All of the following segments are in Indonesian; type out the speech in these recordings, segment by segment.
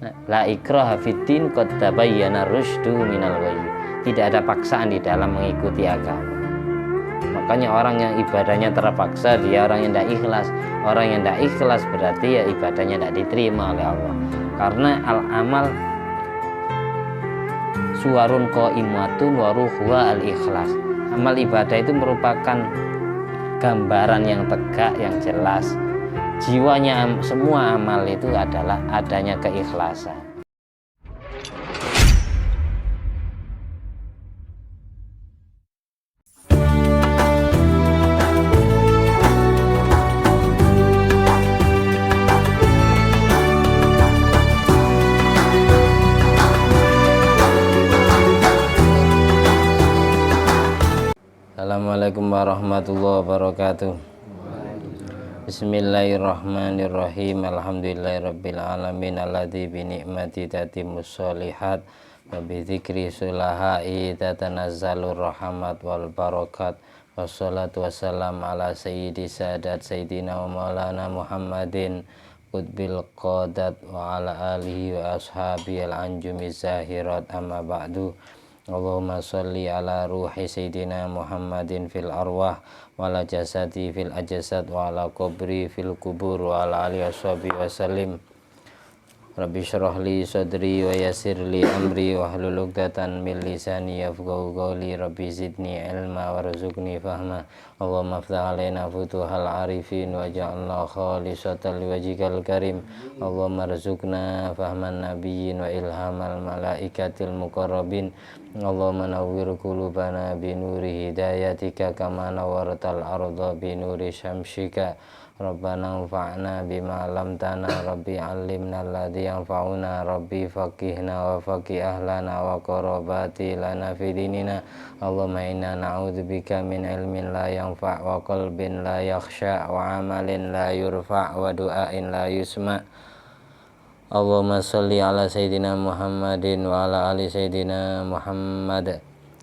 La ikraha fiddin qad tabayyana rusydu minal ghayy. Tidak ada paksaan di dalam mengikuti agama. Makanya orang yang ibadahnya terpaksa, dia orang yang tidak ikhlas. Orang yang tidak ikhlas berarti ya ibadahnya tidak diterima oleh Allah. Karena al-amal suwarun qaimatun wa ruhuha al-ikhlas. Amal ibadah itu merupakan gambaran yang tegak, yang jelas. Jiwanya semua amal itu adalah adanya keikhlasan. Assalamualaikum warahmatullahi wabarakatuh. Bismillahirrahmanirrahim. Alhamdulillahirabbil alamin alladzi bi ni'mati tatimmus sholihat wa bi dzikri sulahai tatanazzalur rahmat wal barakat. Wassalatu wassalamu ala sayyidi sadat sayyidina wa maulana Muhammadin qutbil qadat wa ala alihi wa ashabi al-anjumi zahirat amma ba'du. Allahumma sholli ala ruhi sayyidina Muhammadin fil arwah wa ala jasadi fil ajsad wa ala qabri fil kubur wa ala alihi washabihi wasallim. Rabbi shrah li sadri wa yassir li amri wa hlul 'uqdatan min lisani yafqahu qawli. Rabbi zidni ilma warzuqni fahma. Allahumma iftah alaina futuhal arifin waj'alna khalisatan liwajhikal karim. Allahumma rzuqna fahman nabiyyin wa ilhamal malaikatil muqarrabin. Allahumma nawwir qulubana bi nuri hidayatika kama nawwartal arda bi nuri syamsika. Rabbana anfa'na bima 'allamtana. Rabbi 'allimna alladzi yanfa'una. Rabbi faqihna wa faqih ahlana wa qarabati lana fi dinina. Allahumma inna na'udzubika min ilmin la yanfa' wa qalbin la yakhsha wa 'amalin la yurfa' wa du'ain la yusma'. Allahumma sholli ala sayyidina Muhammadin wa ala ali sayyidina Muhammad.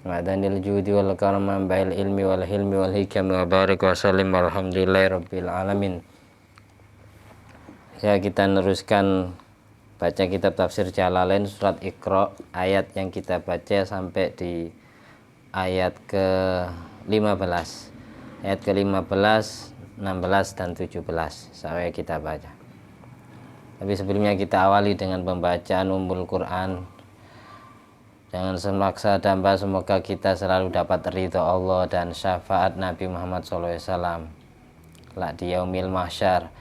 Ma'danil judi wal karam bail ilmi wal hilmi wal hikam wa barik wa sallim alhamdulillahi rabbil alamin. Ya, kita meneruskan baca kitab tafsir Jalalain surat Iqra, ayat yang kita baca sampai di ayat ke-15. Ayat ke-15, 16 dan 17 sampai kita baca. Tapi sebelumnya kita awali dengan pembacaan Ummul Quran. Jangan semaksa hamba, semoga kita selalu dapat ridho Allah dan syafaat Nabi Muhammad SAW kelak di yaumil mahsyar.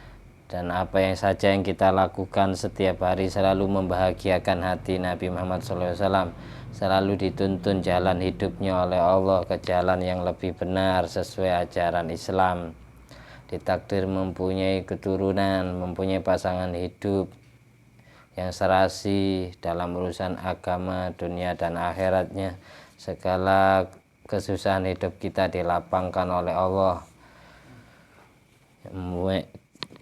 Dan apa yang saja yang kita lakukan setiap hari selalu membahagiakan hati Nabi Muhammad SAW. Selalu dituntun jalan hidupnya oleh Allah ke jalan yang lebih benar sesuai ajaran Islam. Ditakdir mempunyai keturunan, mempunyai pasangan hidup yang serasi dalam urusan agama, dunia dan akhiratnya. Segala kesusahan hidup kita dilapangkan oleh Allah.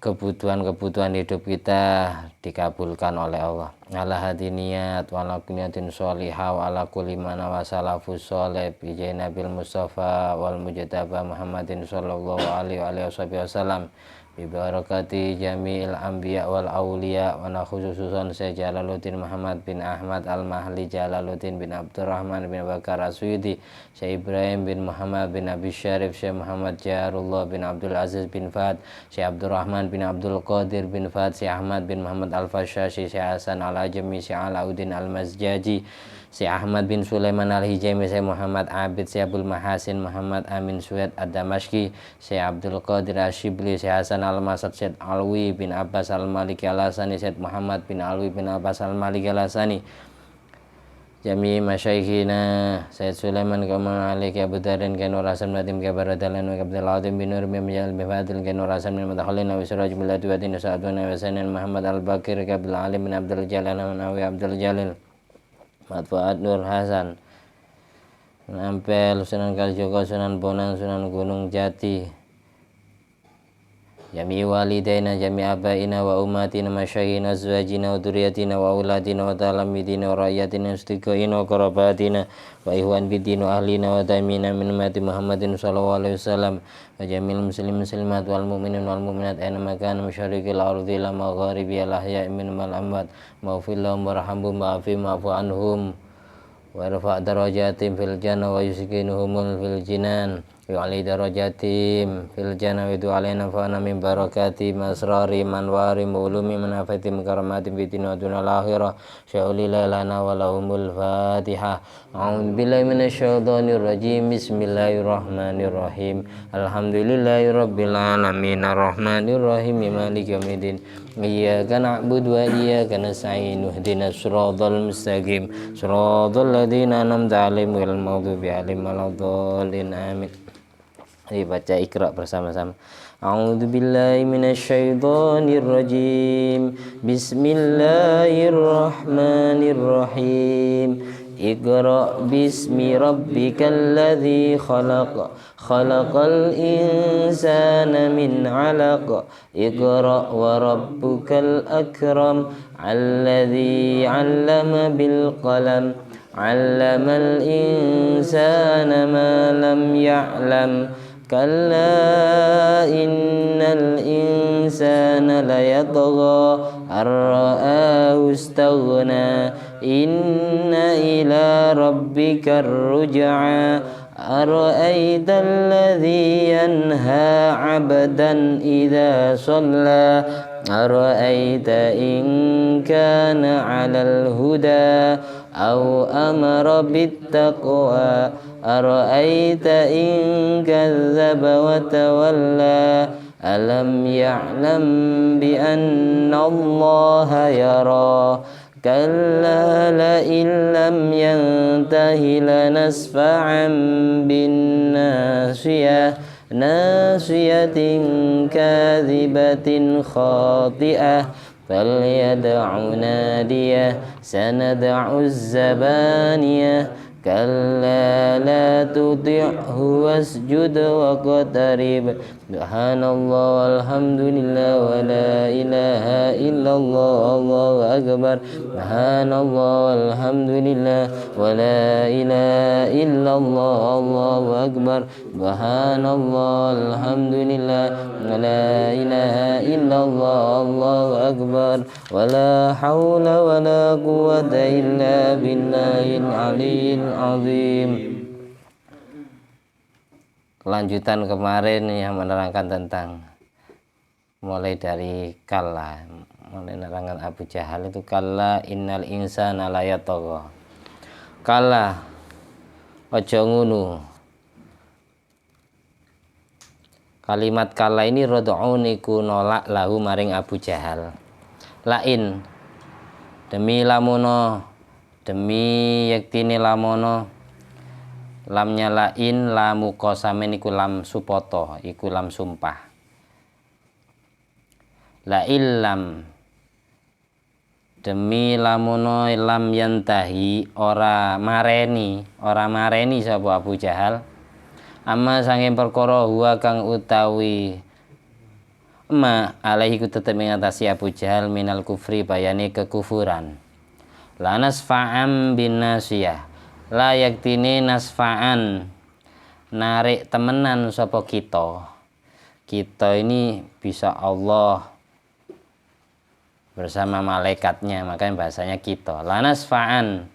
Kebutuhan hidup kita dikabulkan oleh Allah. Ala hadiniyat wa ala kunyatin sholihah wa ala kulli mana wa salafus sholih bi Nabil Mustafa wal Mujtaba Muhammadin sallallahu alaihi wasallam. Bi barakati jami'il anbiya wal awliya wa khususan Syekh Jalaluddin Muhammad bin Ahmad Al-Mahli, Jalaluddin bin Abdurrahman bin Bakar As-Suyuti, Syekh Ibrahim bin Muhammad bin Abi Syarif, Syekh Muhammad Jarullah bin Abdul Aziz bin Fahd, Syekh Abdurrahman bin Abdul Qadir bin Fahd, Syekh Ahmad bin Muhammad Al-Fashashi, Syekh Hasan Al-Ajami, Syekh Alauddin Al-Mazjaji, Syekh Ahmad bin Sulaiman Al-Hijami, Syekh Muhammad Abid, Syekh Abdul Mahasin Muhammad Amin Sued Ad-Damashqi, Syekh Abdul Qadir Asyibli, Syekh Hasan Al-Masad, Syekh Alwi bin Abbas Al-Maliki Al-Hasani, Syekh Muhammad bin Alwi bin Abbas Al-Maliki Al-Hasani, Jami Masyaikhina Syekh Sulaiman Kamal Aliki Abu Darin Kanur Hasan Nadim Kabaradalan wa Abdul Azim bin Nur bin Mijal bin Fadil Kanur Hasan bin Mudakhalin wa Suraj bin Ladwadin Sa'aduna wa Sanan Muhammad Al-Bakir Abdul Alim bin Abdul Jalal wa Nawi Abdul Jalil Matfuad Nur Hasan Ampel, Sunan Kalijogo, Sunan Bonang, Sunan Gunung Jati, jami walidaina jami abaina wa ummatina masyayikhina azwajina wa dzurriyyatina wa auladina wa talamidina wa rayyatina istiqaina wa qarabatina wa ihwan bidin wa ahlina wa damina min ummati Muhammadin sallallahu alaihi wasallam wa jamil muslimin muslimat wal mu'minin wal mu'minat aina makana masyariqil ardi la magharibi al ahya'i minhum wal amwat maghfir lahum warhamhum wa'fu anhum wa rafa' darajatim fil jannah wa yuskinuhumul fil jinan wa ali darajatim fil jannah wa alaina fa'ana min barakati masrari manwari ulumi manafati karamati bitina dunal akhirah sya'ulila lana wa lahumul fatihah. A'udzu billahi minasyaitonir rajim. Bismillahirrahmanirrahim. Alhamdulillahirabbil alamin arrahmanir rahim maliki yaumiddin. Iyyaka na'budu wa iyyaka nasta'in ihdinas siratal mustaqim siratal ladzina an'amta 'alaihim ghairil maghdubi 'alaihim waladdallin amin. Mari baca Iqra bersama-sama. A'udzu billahi minasyaitonir rajim. Bismillahirrahmanirrahim. Iqra bismi rabbikal ladzi khalaq khalaqal insana min 'alaq Iqra wa rabbukal akram alladzi 'allama bil qalam 'allamal insana ma lam ya'lam kalla innal insana layatgha ar-ra'ahu istaghna inna ila rabbikar ruj'a ara'aita alladhi yanha 'abdan idza shalla ara'aita in kana 'alal huda aw amara bittaqwa ara'aita in kadzdzaba wa tawalla alam ya'lam bi anna Allaha yara kalla la illam yantahi lanasfa'an bin nasiyah nasiyatin kadhibatin khati'ah falyad'u nadiyah sanad'u zabaniyah kalla la tuti'hu wasjud waqtarib subhanallah walhamdulillah wa la ilaha illallah Allahu akbar subhanallah walhamdulillah wa la ilaha illallah Allahu akbar subhanallah walhamdulillah wa la ilaha illallah Allahu akbar wa la haula wa la quwwata illa billahil aliyyil azim. Kelanjutan kemarin yang menerangkan tentang mulai dari kalla, mulai menerangkan Abu Jahal itu kalla innal insana layatagha. Kalla aja ngono. Kalimat kalla ini rad'un iku nolak lahu maring Abu Jahal. Lain demi lamono demi yaktine lamono lamnya lain lamu qasamin iku lam supoto iku lam sumpah la illam demi lamono lam yantahi ora mareni sapa Abu Jahal amma sanging perkara huwa kang utawi ma alaihi ku tetep ngatasi Abu Jahal minal kufri bayane kekufuran la nasfa'am bin nasiyah la yaktine nasfa'an narik temenan sapa kita ini bisa Allah bersama malaikatnya makanya bahasanya kita la nasfa'an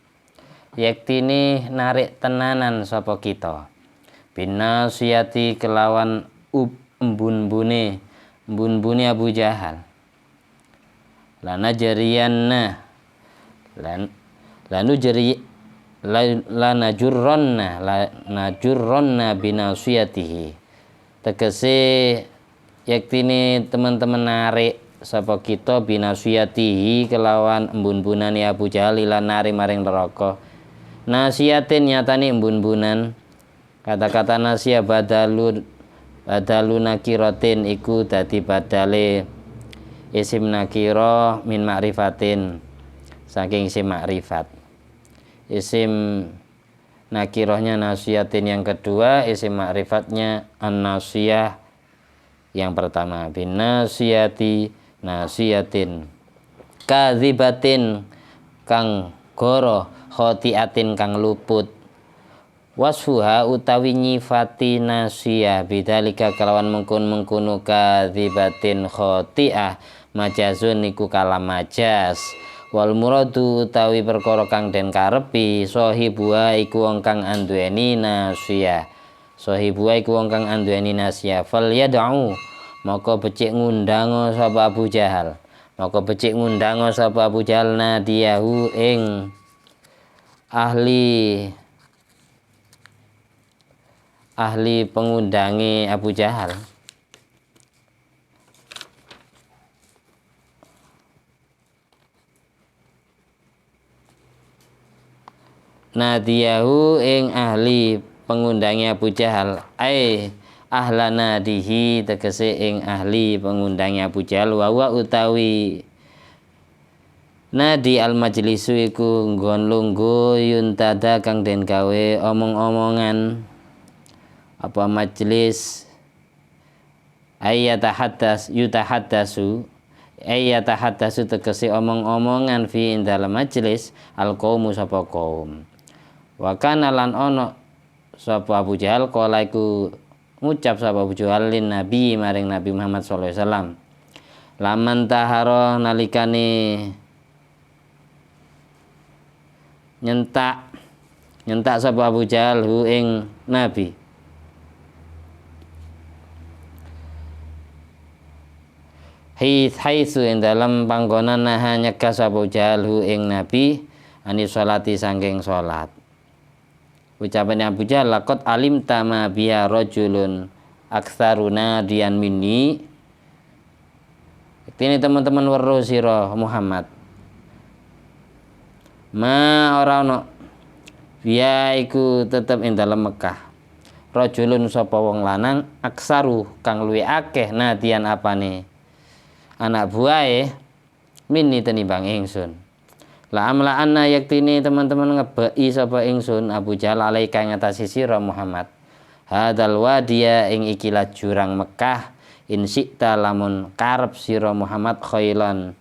yaktine narik tenanan sapa kita bin nasiyati kelawan embun-bune Abu Jahal lana jariyanna lanajurronna binasiyatihi tegese yaktine teman-teman narik sapa kita binasiyatihi kelawan embun-bunane Abu Jahal lan nari maring neraka nasiyatin nyatane embun-bunan kata-kata nasiya badalu nakiratin iku dadi badale isim nakira min ma'rifatin saking isim ma'rifat isim nakirahnya nasiyatin yang kedua isim ma'rifatnya an-nasiyah Yang pertama binasiyati nasiyatin kadzibatin kang goro khotiatin kang luput wasfuha utawi nyifati nasiyah bidzalika kelawan mengkunu kadzibatin khotiah majazun niku kalam majaz wal muradu utawi perkara kang den karepi sahibuha iku wong kang anduweni nasiyah sahibuha iku wong kang anduweni nasiyah fal yad'u maka becik ngundang sapa Abu Jahal maka becik ngundang sapa Abu Jahal nadiyahu ing ahli pengundangi Abu Jahal nadiyahu ing ahli pengundangi Abu Jahal ahla nadihi tegese ing ahli pengundangi Abu Jahal wa utawi nadi al majlisu iku nggon lungguh yuntada kang den gawe omong-omongan apa majlis yutahaddasu tegese omong-omongan fi dalam majlis al qaumu sapa kaum wa kana lan ono sapa Abu Jahal kala iku ngucap sapa Abu Jahal lin Nabi maring Nabi Muhammad sallallahu alaihi wasallam laman tahara nalikane nyentak sapa Abu Jahal hu ing Nabi haitsu ing dalam panggonan naha nyegah sapa Abu Jahal hu ing Nabi ani sholati sangking salat ucapan Abu Jahal laqad alimta ma biya rajulun aktsaruna dian minni ini teman-teman weruh sira Muhammad ma ora ono biya iku tetep ing dalem Mekah rajulun sapa wong lanang aksaru kang luwih akeh nadian apane anak buahe minni tenimbang ingsun la amla anna yaktini teman-teman ngebeki sapa ingsun Abu Jahal alaika ing atase sira Muhammad hadal wadiya ing ikilah jurang Mekah in syi'ta lamun karep sira Muhammad khailan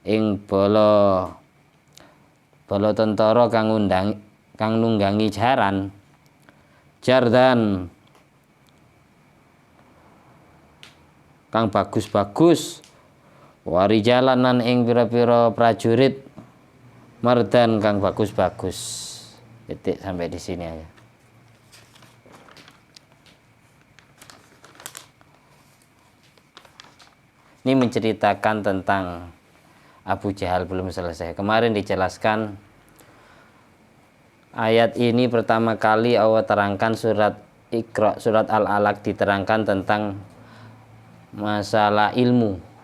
ing bala tentara kang nunggangi jaran jardan kang bagus-bagus warijalanan ing pira-pira prajurit mardan kang bagus-bagus. Titik sampai di sini aja. Ini menceritakan tentang Abu Jahal belum selesai. Kemarin dijelaskan ayat ini pertama kali Allah terangkan surat Iqra, surat Al-Alaq diterangkan tentang masalah ilmu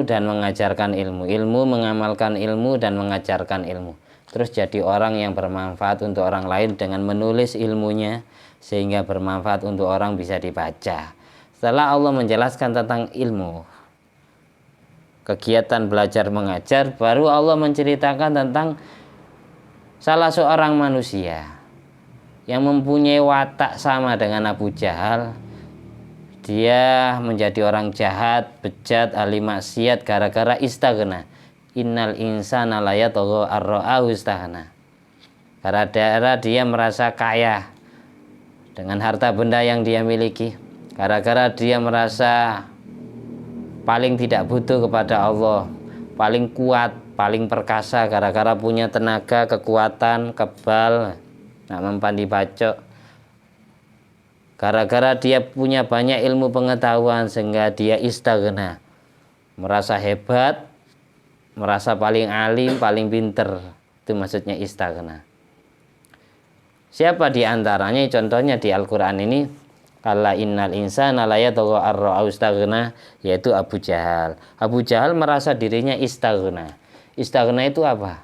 dan mengajarkan ilmu, mengamalkan ilmu dan mengajarkan ilmu. Terus jadi orang yang bermanfaat untuk orang lain dengan menulis ilmunya sehingga bermanfaat untuk orang bisa dibaca. Setelah Allah menjelaskan tentang ilmu, kegiatan belajar mengajar, baru Allah menceritakan tentang salah seorang manusia yang mempunyai watak sama dengan Abu Jahal. Dia menjadi orang jahat, bejat, ahli maksiat gara-gara istaghna. Innal insana la yatagha ar-ra'ahu istaghna. Gara-gara dia merasa kaya dengan harta benda yang dia miliki. Gara-gara dia merasa paling tidak butuh kepada Allah, paling kuat, paling perkasa, gara-gara punya tenaga, kekuatan, kebal, nak mempan dibacok. Gara-gara dia punya banyak ilmu pengetahuan sehingga dia istaghna, merasa hebat, merasa paling alim, paling pinter. Itu maksudnya istaghna. Siapa di antaranya? Contohnya di Al-Quran ini, kala innal insana la yatagha ar-ra'ahu istaghna, yaitu Abu Jahal. Abu Jahal merasa dirinya istaghna. Istaghna itu apa?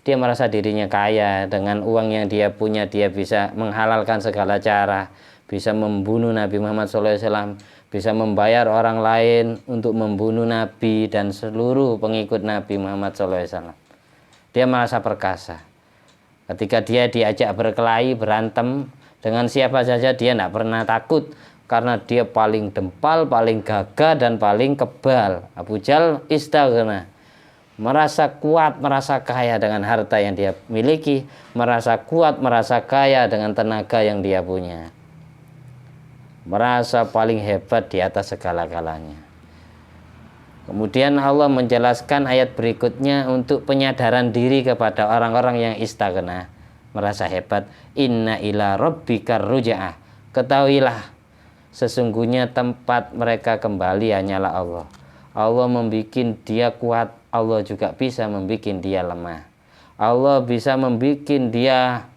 Dia merasa dirinya kaya, dengan uang yang dia punya dia bisa menghalalkan segala cara, bisa membunuh Nabi Muhammad SAW, bisa membayar orang lain untuk membunuh Nabi dan seluruh pengikut Nabi Muhammad SAW. Dia merasa perkasa. Ketika dia diajak berkelahi, berantem dengan siapa saja, dia tidak pernah takut karena dia paling dempal, paling gagah dan paling kebal. Abu Jahal istaghna, merasa kuat, merasa kaya dengan harta yang dia miliki, merasa kuat, merasa kaya dengan tenaga yang dia punya, merasa paling hebat di atas segala-galanya. Kemudian Allah menjelaskan ayat berikutnya untuk penyadaran diri kepada orang-orang yang istaghna, merasa hebat. Inna ila rabbikar ruja'ah, ketahuilah sesungguhnya tempat mereka kembali hanyalah Allah. Allah membikin dia kuat, Allah juga bisa membikin dia lemah. Allah bisa membikin dia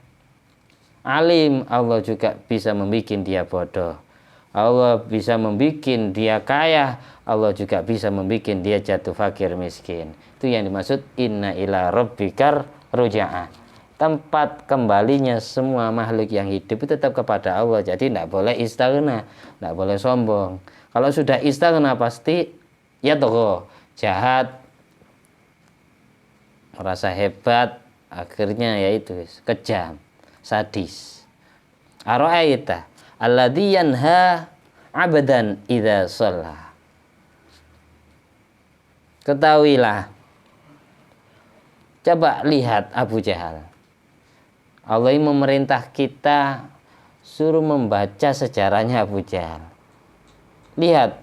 alim, Allah juga bisa membikin dia bodoh. Allah bisa membikin dia kaya, Allah juga bisa membikin dia jatuh fakir miskin. Itu yang dimaksud inna ila rabbikar ruja'ah. Tempat kembalinya semua makhluk yang hidup itu tetap kepada Allah. Jadi tidak boleh istaghna, tidak boleh sombong. Kalau sudah istaghna pasti ya toh jahat, merasa hebat, akhirnya yaitu kejam, sadis. Ara'aita alladzi yanha 'abdan idza shalla. Ketahuilah, coba lihat Abu Jahal. Allah ini memerintah kita suruh membaca sejarahnya Abu Jahal. Lihat,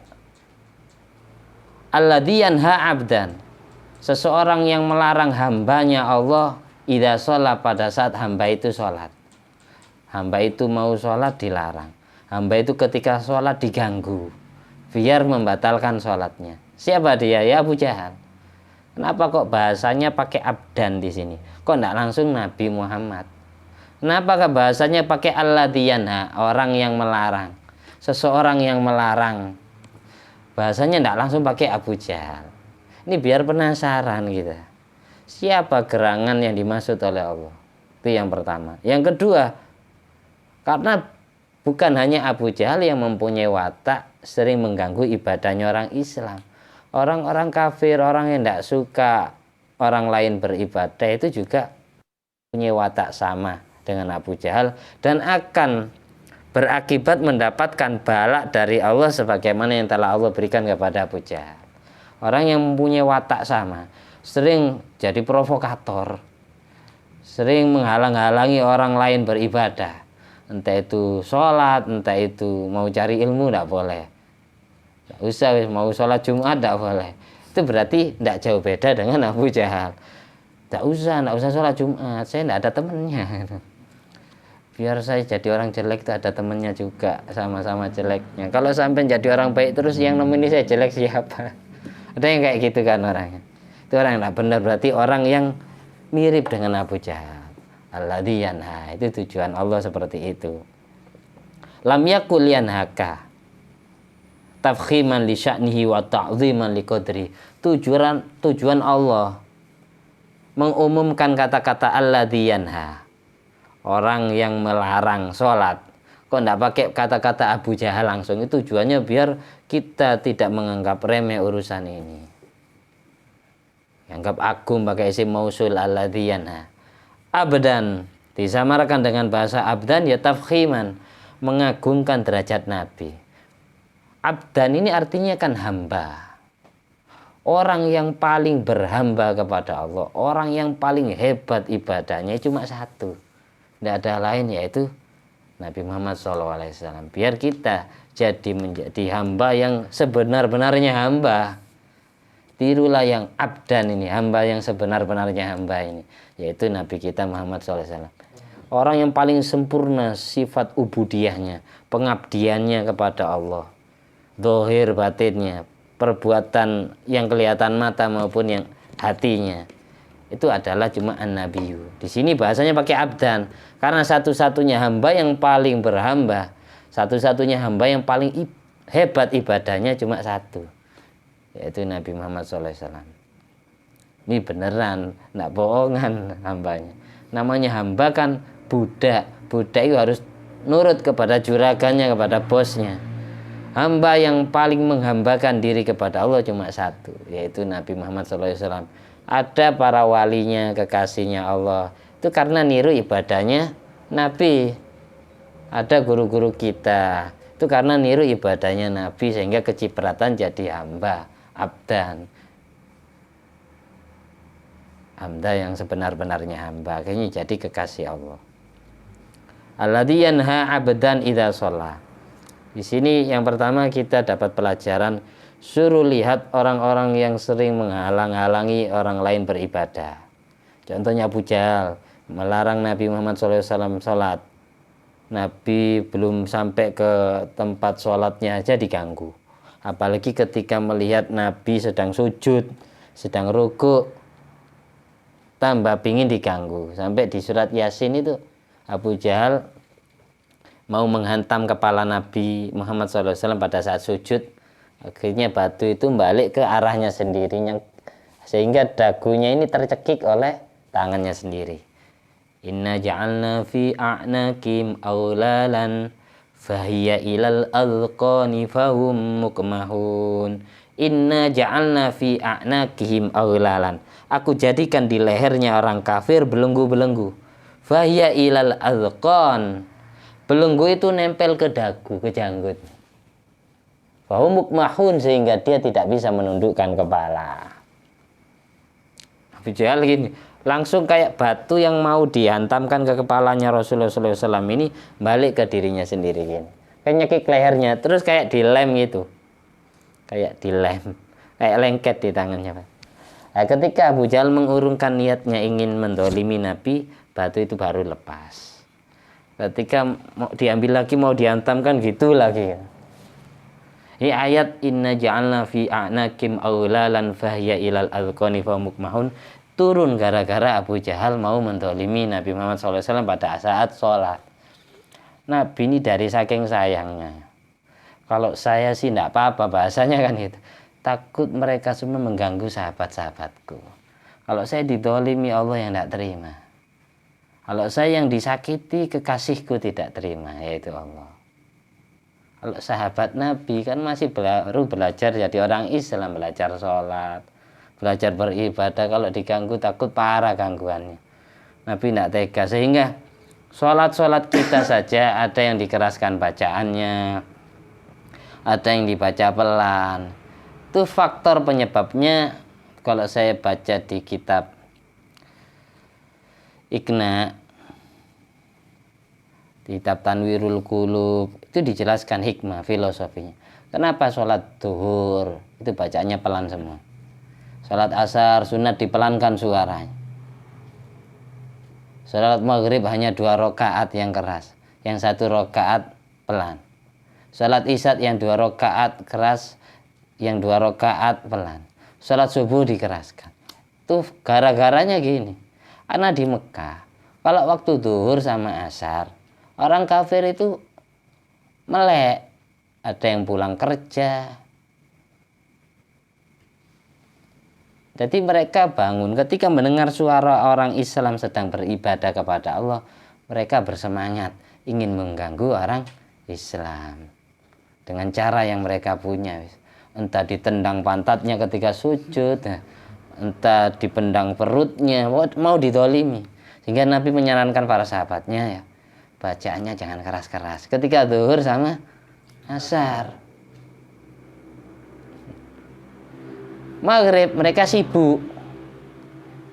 alladzi yanha 'abdan, seseorang yang melarang hambanya Allah idza shalla, pada saat hamba itu sholat. Hamba itu mau sholat dilarang. Hamba itu ketika sholat diganggu biar membatalkan sholatnya. Siapa dia? Ya Abu Jahal. Kenapa kok bahasanya pakai abdan di sini? Kok tidak langsung Nabi Muhammad? Kenapa bahasanya pakai alladzi yanha, orang yang melarang, seseorang yang melarang? Bahasanya tidak langsung pakai Abu Jahal. Ini biar penasaran kita. Siapa gerangan yang dimaksud oleh Allah? Itu yang pertama. Yang kedua, karena bukan hanya Abu Jahal yang mempunyai watak sering mengganggu ibadahnya orang Islam. Orang-orang kafir, orang yang tidak suka orang lain beribadah itu juga punya watak sama dengan Abu Jahal dan akan berakibat mendapatkan balak dari Allah sebagaimana yang telah Allah berikan kepada Abu Jahal. Orang yang mempunyai watak sama sering jadi provokator, sering menghalang-halangi orang lain beribadah, entah itu sholat, entah itu mau cari ilmu, tidak boleh. Tidak usah, mau sholat Jumat tidak boleh. Itu berarti tidak jauh beda dengan Abu Jahal. Tidak usah sholat Jumat, saya tidak ada temannya. Biar saya jadi orang jelek itu ada temannya juga, sama-sama jeleknya. Kalau sampai jadi orang baik terus yang nemenin saya jelek siapa? Ada yang kayak gitu kan orangnya. Itu orang yang tidak benar, berarti orang yang mirip dengan Abu Jahal. Alladzi yanha, itu tujuan Allah seperti itu. Lam yakul yanhaka tafkhiman li sya'nihi wa ta'ziman li qadri. Tujuan Allah mengumumkan kata-kata alladzi yanha, orang yang melarang sholat. Kok tidak pakai kata-kata Abu Jahal langsung? Itu tujuannya biar kita tidak menganggap remeh urusan ini. Anggap agung pakai isim mausul alladzi yanha. Abdan disamarkan dengan bahasa abdan ya tafkhiman, mengagungkan derajat Nabi. Abdan ini artinya kan hamba. Orang yang paling berhamba kepada Allah, orang yang paling hebat ibadahnya cuma satu, tidak ada lain, yaitu Nabi Muhammad SAW. Biar kita jadi menjadi hamba yang sebenar-benarnya hamba. Tirulah yang abdan ini, hamba yang sebenar-benarnya hamba ini, yaitu Nabi kita Muhammad SAW. Orang yang paling sempurna sifat ubudiyahnya, pengabdiannya kepada Allah, zahir batinnya, perbuatan yang kelihatan mata maupun yang hatinya, itu adalah cuma an-nabiyyu. Di sini bahasanya pakai abdan karena satu-satunya hamba yang paling berhamba, satu-satunya hamba yang paling hebat ibadahnya cuma satu, yaitu Nabi Muhammad SAW. Ini beneran, tidak bohongan hambanya. Namanya hamba kan budak. Budak itu harus nurut kepada juragannya, kepada bosnya. Hamba yang paling menghambakan diri kepada Allah cuma satu, yaitu Nabi Muhammad SAW. Ada para walinya, kekasihnya Allah, itu karena niru ibadahnya Nabi. Ada guru-guru kita, itu Itu karena niru ibadahnya Nabi sehingga kecipratan jadi hamba, abdan. Hamba yang sebenar-benarnya hamba, akhirnya jadi kekasih Allah. Alladzi yanha 'abdan idza shalah. Di sini yang pertama kita dapat pelajaran, suruh lihat orang-orang yang sering menghalang-halangi orang lain beribadah. Contohnya Abu Jahal melarang Nabi Muhammad SAW sholat. Nabi belum sampai ke tempat sholatnya aja diganggu. Apalagi ketika melihat Nabi sedang sujud, sedang rukuk, tambah pingin diganggu. Sampai di surat Yasin itu Abu Jahal mau menghantam kepala Nabi Muhammad SAW pada saat sujud. Akhirnya batu itu balik ke arahnya sendiri, sehingga dagunya ini tercekik oleh tangannya sendiri. Inna ja'alna fi a'nakim aulalan fahiya ilal alqani fahum mukmahun. Inna ja'alna fi a'nakihim aulalan. Aku jadikan di lehernya orang kafir belenggu-belenggu. Fahiya ilal alqan. Belenggu itu nempel ke dagu, ke janggut. Fahum mukmahun, sehingga dia tidak bisa menundukkan kepala. Abu Jahal gini, langsung kayak batu yang mau dihantamkan ke kepalanya Rasulullah SAW ini balik ke dirinya sendiri gini. Kayak nyekik lehernya, terus kayak dilem gitu. Kayak dilem, kayak lengket di tangannya. Nah, ketika Abu Jahal mengurungkan niatnya ingin mendolimi Nabi, batu itu baru lepas. Ketika mau diambil lagi, mau dihantamkan gitu lagi. Ini ayat inna ja'alna fi a'nakim aulalan fahya ilal alqani fa mukmahun turun gara-gara Abu Jahal mau mendolimi Nabi Muhammad SAW pada saat sholat. Nabi ini dari saking sayangnya, kalau saya sih tidak apa-apa, bahasanya kan gitu, takut mereka semua mengganggu sahabat-sahabatku. Kalau saya didolimi, Allah yang tidak terima. Kalau saya yang disakiti, kekasihku tidak terima, yaitu Allah. Kalau sahabat Nabi kan masih baru belajar jadi orang Islam, belajar sholat, belajar beribadah. Kalau diganggu takut parah gangguannya. Nabi tidak tega, sehingga sholat kita saja ada yang dikeraskan bacaannya, ada yang dibaca pelan. Itu faktor penyebabnya. Kalau saya baca di kitab Iqna, kitab Tanwirul Qulub, itu dijelaskan hikmah filosofinya. Kenapa sholat duhur itu bacaannya pelan semua, sholat asar sunat dipelankan suaranya, sholat maghrib hanya 2 rakaat yang keras, yang 1 rakaat pelan, sholat isya yang 2 rakaat keras, yang 2 rakaat pelan, sholat subuh dikeraskan. Tuh gara-garanya gini, karena di Mekah kalau waktu duhur sama asar orang kafir itu melek, ada yang pulang kerja. Jadi mereka bangun ketika mendengar suara orang Islam sedang beribadah kepada Allah, mereka bersemangat ingin mengganggu orang Islam dengan cara yang mereka punya. Entah ditendang pantatnya ketika sujud, entah dipendang perutnya, mau didolimi. Sehingga Nabi menyarankan para sahabatnya, ya, bacaannya jangan keras-keras ketika zuhur sama asar. Maghrib mereka sibuk,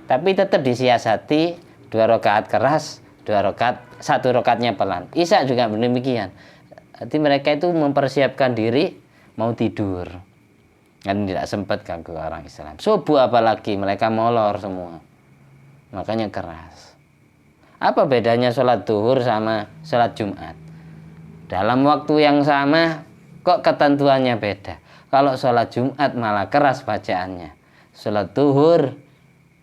tapi tetap disiasati 2 rakaat keras, 2 rakaat, 1 rakaatnya pelan. Isya juga demikian. Jadi mereka itu mempersiapkan diri mau tidur, kan tidak sempat ganggu orang Islam. Subuh apalagi mereka molor semua, makanya keras. Apa bedanya sholat duhur sama sholat Jumat? Dalam waktu yang sama, kok ketentuannya beda? Kalau sholat Jumat malah keras bacaannya, sholat duhur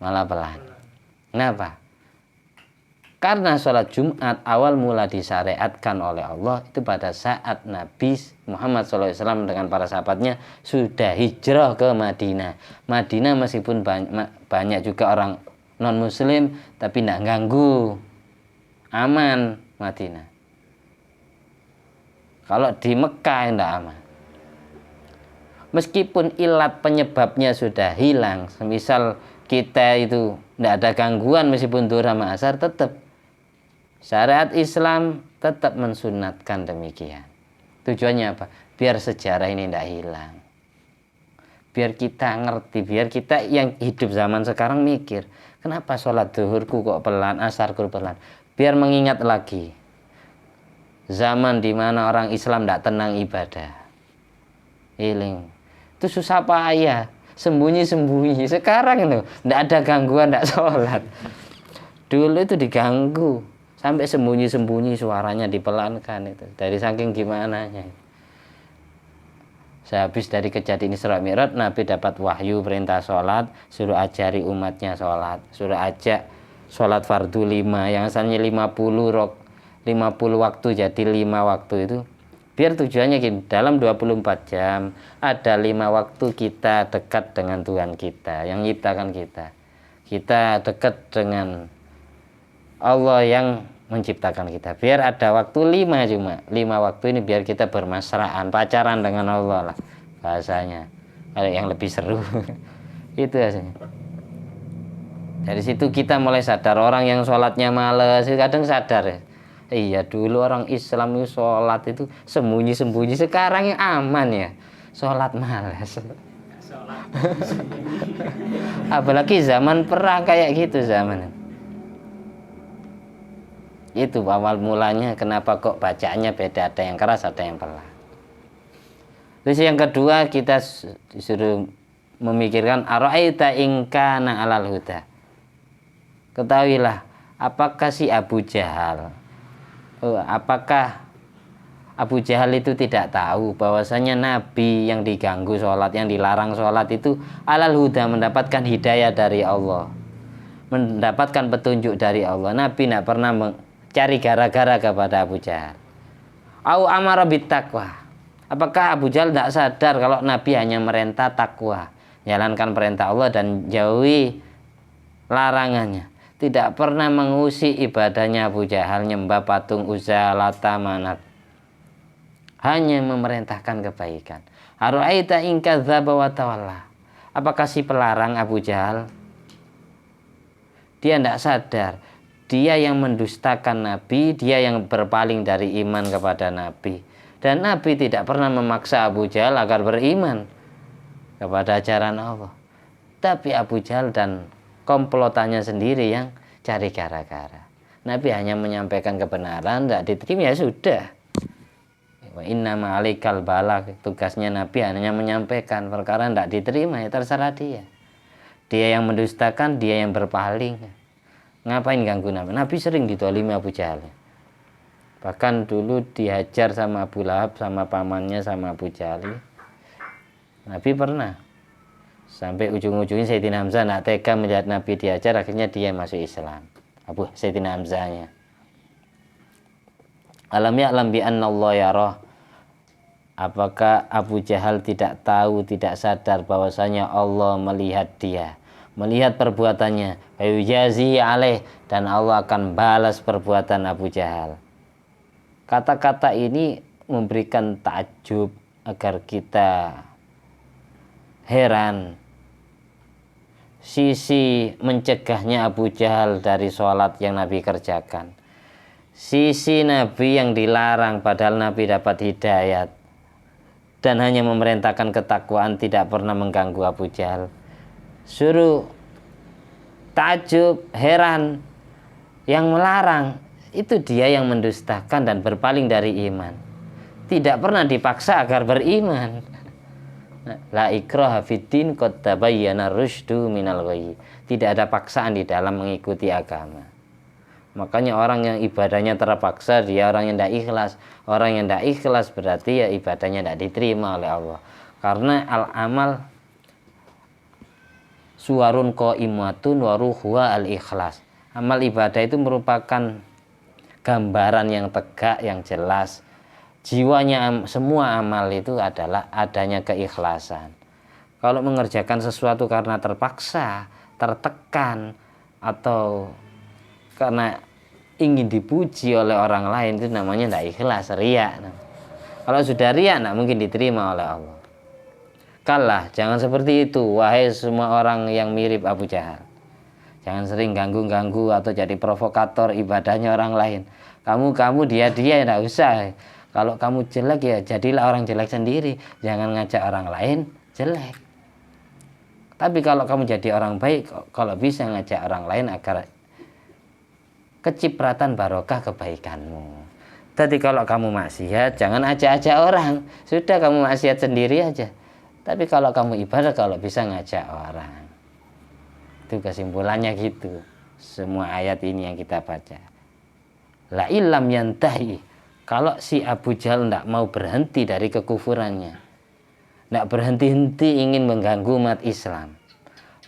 malah pelan. Kenapa? Karena sholat Jumat awal mula disyariatkan oleh Allah itu pada saat Nabi Muhammad SAW dengan para sahabatnya sudah hijrah ke Madinah. Madinah meskipun banyak juga orang non-muslim, tapi tidak ganggu, aman Madinah. Kalau di Mekah tidak aman. Meskipun ilat penyebabnya sudah hilang, semisal kita itu tidak ada gangguan meskipun duhur sama asar, tetap syariat Islam tetap mensunatkan demikian. Tujuannya apa? Biar sejarah ini tidak hilang. Biar kita ngerti, biar kita yang hidup zaman sekarang mikir, kenapa sholat duhurku kok pelan, asarku pelan. Biar mengingat lagi zaman dimana orang Islam tidak tenang ibadah. Iling. Itu susah payah, sembunyi-sembunyi. Sekarang itu tidak ada gangguan, tidak sholat. Dulu itu diganggu, sampai sembunyi-sembunyi suaranya dipelankan itu. Dari saking gimananya. Sehabis dari kejadian Isra Mi'raj, Nabi dapat wahyu perintah sholat, suruh ajari umatnya sholat, suruh ajak sholat fardu 5, yang asalnya 50 waktu jadi 5 waktu itu. Biar tujuannya gini, dalam 24 jam ada 5 waktu kita dekat dengan Tuhan kita, yang nyiptakan kita. Kita dekat dengan Allah yang menciptakan kita. Biar ada waktu 5 cuma 5 waktu ini biar kita bermesraan, pacaran dengan Allah lah bahasanya. Kalau yang lebih seru itu aslinya. Dari situ kita mulai sadar, orang yang sholatnya males kadang sadar ya. Iya, dulu orang Islam itu sholat itu sembunyi-sembunyi, sekarang yang aman ya sholat males. Apalagi zaman perang kayak gitu zaman. Itu awal mulanya kenapa kok bacaannya beda, ada yang keras ada yang pelan. Terus yang kedua kita disuruh memikirkan ara'aita in kana 'alal huda. Ketahuilah apakah si Abu Jahal, apakah Abu Jahal itu tidak tahu bahwasanya Nabi yang diganggu sholat, yang dilarang sholat itu 'alal huda, mendapatkan hidayah dari Allah, mendapatkan petunjuk dari Allah. Nabi tidak pernah cari gara-gara kepada Abu Jahal. Au amara bittaqwa. Apakah Abu Jahal tidak sadar kalau Nabi hanya merintah takwa, jalankan perintah Allah dan jauhi larangannya. Tidak pernah mengusik ibadahnya Abu Jahal nyembah patung Uzza, Lata, Manat. Hanya memerintahkan kebaikan. Ara'aita in kadzdzaba wa tawalla. Apakah si pelarang Abu Jahal? Dia tidak sadar. Dia yang mendustakan Nabi, dia yang berpaling dari iman kepada Nabi. Dan Nabi tidak pernah memaksa Abu Jahal agar beriman kepada ajaran Allah. Tapi Abu Jahal dan komplotannya sendiri yang cari gara-gara. Nabi hanya menyampaikan kebenaran, tidak diterima ya sudah. Wa inna ma'alikal balagh, tugasnya Nabi hanya menyampaikan, perkara tidak diterima ya terserah dia. Dia yang mendustakan, dia yang berpaling. Ngapain ganggu Nabi? Nabi sering ditolimi Abu Jahal. Bahkan dulu dihajar sama Abu Lahab, sama pamannya, sama Abu Jahal. Nabi pernah. Sampai ujung-ujungnya Sayyidina Hamzah nak tega melihat Nabi dihajar, akhirnya dia masuk Islam. Sayyidina Hamzahnya. Alam ya'lam bi anna Allah yarah. Apakah Abu Jahal tidak tahu, tidak sadar bahwasanya Allah melihat dia, melihat perbuatannya, fayujazi alaih, dan Allah akan balas perbuatan Abu Jahal. Kata-kata ini memberikan takjub agar kita heran. Sisi mencegahnya Abu Jahal dari sholat yang Nabi kerjakan, sisi Nabi yang dilarang padahal Nabi dapat hidayat dan hanya memerintahkan ketakwaan, tidak pernah mengganggu Abu Jahal. Suruh takjub, heran, yang melarang itu dia yang mendustakan dan berpaling dari iman, tidak pernah dipaksa agar beriman. La ikraha fiddin qad tabayyana rusydu minal ghayy. Tidak ada paksaan di dalam mengikuti agama. Makanya orang yang ibadahnya terpaksa, dia orang yang tidak ikhlas. Orang yang tidak ikhlas berarti ya ibadahnya tidak diterima oleh Allah. Karena al-amal suwarun qaimatun wa ruhuha al-ikhlas. Amal ibadah itu merupakan gambaran yang tegak, yang jelas. Jiwanya semua amal itu adalah adanya keikhlasan. Kalau mengerjakan sesuatu karena terpaksa, tertekan, atau karena ingin dipuji oleh orang lain, itu namanya tidak ikhlas, riya. Kalau sudah riya, tidak mungkin diterima oleh Allah. Kalah, jangan seperti itu, wahai semua orang yang mirip Abu Jahal. Jangan sering ganggu-ganggu atau jadi provokator ibadahnya orang lain. Kamu dia tidak usah. Kalau kamu jelek ya jadilah orang jelek sendiri, jangan ngajak orang lain jelek. Tapi kalau kamu jadi orang baik, kalau bisa ngajak orang lain agar kecipratan barokah kebaikanmu. Jadi kalau kamu maksiat, jangan ajak-ajak orang. Sudah kamu maksiat sendiri aja. Tapi kalau kamu ibadah, kalau bisa ngajak orang. Itu kesimpulannya gitu. Semua ayat ini yang kita baca. La illam yantahi. Kalau si Abu Jahal tidak mau berhenti dari kekufurannya, tidak berhenti-henti ingin mengganggu umat Islam,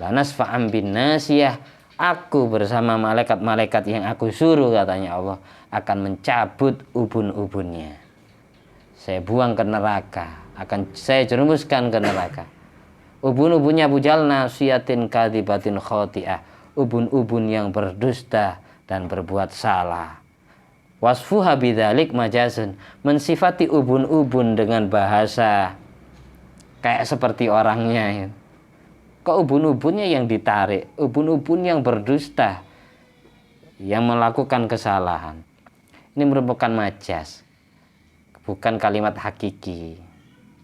lanasfa'am bin nasiyah, aku bersama malaikat-malaikat yang aku suruh, katanya Allah, akan mencabut ubun-ubunnya. Saya buang ke neraka, akan saya jerumuskan ke neraka. Ubun-ubunnya Abu Jahal nasiyatin kadibatin khoti'ah, ubun-ubun yang berdusta dan berbuat salah. Wasfuha bidzalik majazun, mensifati ubun-ubun dengan bahasa kayak seperti orangnya. Kok ubun-ubunnya yang ditarik, ubun-ubun yang berdusta, yang melakukan kesalahan. Ini merupakan majaz, bukan kalimat hakiki,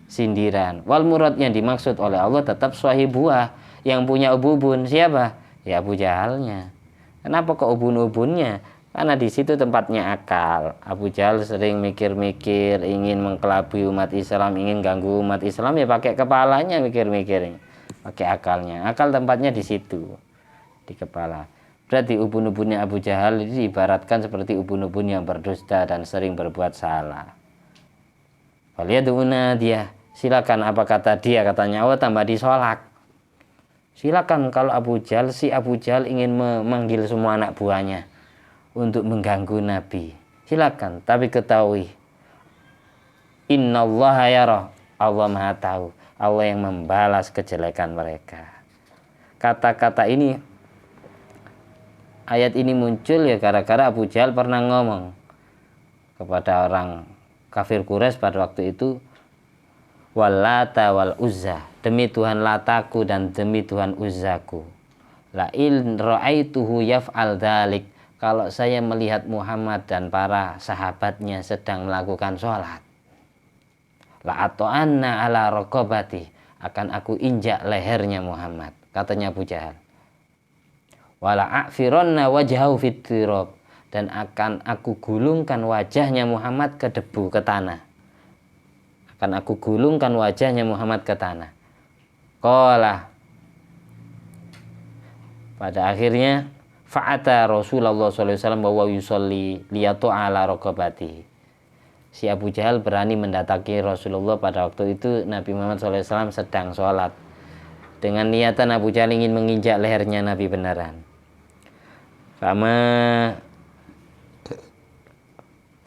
sindiran. Wal murad yang dimaksud oleh Allah tetap swahibuah, yang punya ubun. Siapa? Ya Abu Jahalnya. Kenapa kok ubun-ubunnya? Karena di situ tempatnya akal. Abu Jahal sering mikir-mikir, ingin mengkelabui umat Islam, ingin ganggu umat Islam, ya pakai kepalanya mikir-mikir, pakai akalnya. Akal tempatnya di situ, di kepala. Berarti ubun-ubunnya Abu Jahal ini diibaratkan seperti ubun-ubun yang berdusta dan sering berbuat salah. Waliyaduna dia, silakan apa kata dia, katanya Allah tambah disolak. Silakan kalau Abu Jahal, si Abu Jahal ingin memanggil semua anak buahnya untuk mengganggu Nabi, silakan. Tapi ketahui, innallaha yara, Allah maha tahu, Allah yang membalas kejelekan mereka. Kata-kata ini, ayat ini muncul ya gara-gara Abu Jahal pernah ngomong kepada orang kafir Quraisy pada waktu itu, Wallata wal Uzza, demi Tuhan Lataku dan demi Tuhan Uzzaku, la in ra'aituhu yaf'al dzalik, kalau saya melihat Muhammad dan para sahabatnya sedang melakukan sholat, la ato'anna ala raqabati, akan aku injak lehernya Muhammad, katanya Abu Jahal. Wala a'fironna wajhahu fit tirab, dan akan aku gulungkan wajahnya Muhammad ke debu, ke tanah. Akan aku gulungkan wajahnya Muhammad ke tanah. Qala, pada akhirnya fa'ata Rasulullah SAW bahwa yusolli liyatu ala raqabati. Si Abu Jahal berani mendatangi Rasulullah pada waktu itu Nabi Muhammad SAW sedang sholat. Dengan niatan Abu Jahal ingin menginjak lehernya Nabi beneran. Fama